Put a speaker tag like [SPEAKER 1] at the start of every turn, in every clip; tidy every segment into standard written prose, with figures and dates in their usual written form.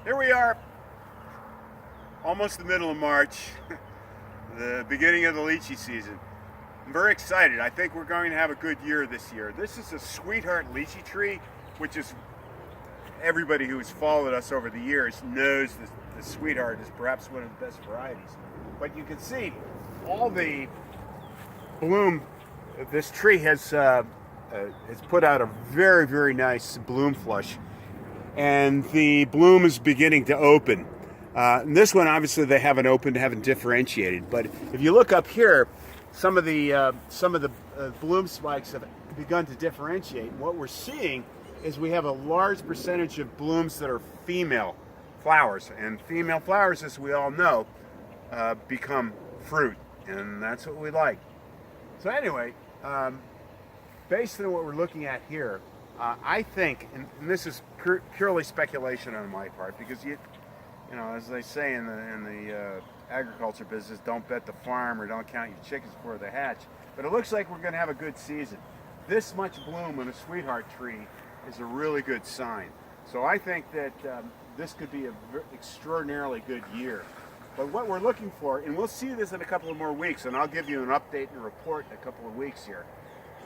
[SPEAKER 1] Here we are, almost the middle of March, the beginning of the lychee season. I'm very excited. I think we're going to have a good year this year. This is a sweetheart lychee tree, which is, everybody who has followed us over the years knows the sweetheart is perhaps one of the best varieties. But you can see all the bloom. This tree has put out a very, very nice bloom flush, and the bloom is beginning to open. This one, obviously, they haven't opened, haven't differentiated. But if you look up here, some of the bloom spikes have begun to differentiate. And what we're seeing is we have a large percentage of blooms that are female flowers, and female flowers, as we all know, become fruit, and that's what we like. So anyway, based on what we're looking at here, I think, and this is purely speculation on my part, because you know, as they say in the agriculture business, don't bet the farm or don't count your chickens before they hatch. But it looks like we're going to have a good season. This much bloom on a sweetheart tree is a really good sign. So I think that this could be an extraordinarily good year. But what we're looking for, and we'll see this in a couple of more weeks, and I'll give you an update and a report in a couple of weeks here,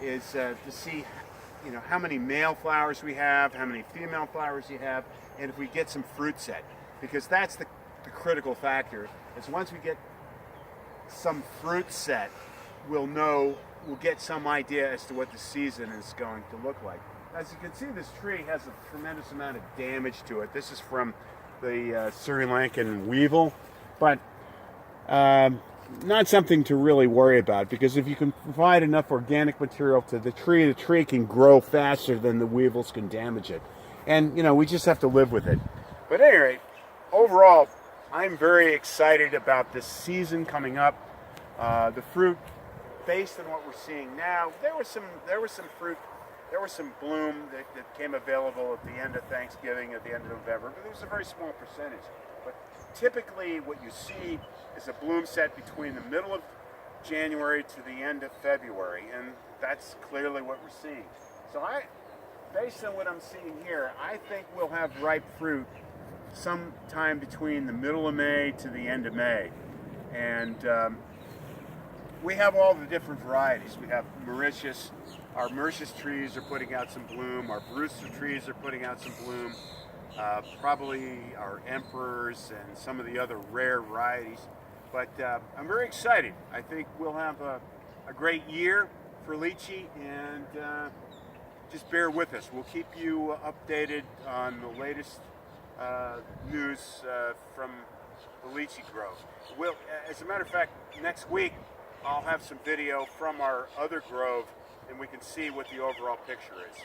[SPEAKER 1] is to see, you know, how many male flowers we have, how many female flowers you have, and if we get some fruit set. Because that's the critical factor, is once we get some fruit set, we'll get some idea as to what the season is going to look like. As you can see, this tree has a tremendous amount of damage to it. This is from the Sri Lankan weevil, but not something to really worry about, because if you can provide enough organic material to the tree can grow faster than the weevils can damage it. And, you know, we just have to live with it. But at any rate, overall, I'm very excited about this season coming up. The fruit, based on what we're seeing now, there was some fruit, there was some bloom that came available at the end of Thanksgiving, at the end of November, but it was a very small percentage. But typically what you see is a bloom set between the middle of January to the end of February, and that's clearly what we're seeing. So based on what I'm seeing here, I think we'll have ripe fruit sometime between the middle of May to the end of May. And we have all the different varieties. We have Mauritius. Our Mauritius trees are putting out some bloom. Our Brewster trees are putting out some bloom. Probably our Emperors and some of the other rare varieties. But I'm very excited. I think we'll have a great year for lychee, and just bear with us. We'll keep you updated on the latest news from the lychee grove. As a matter of fact, next week I'll have some video from our other grove, and we can see what the overall picture is.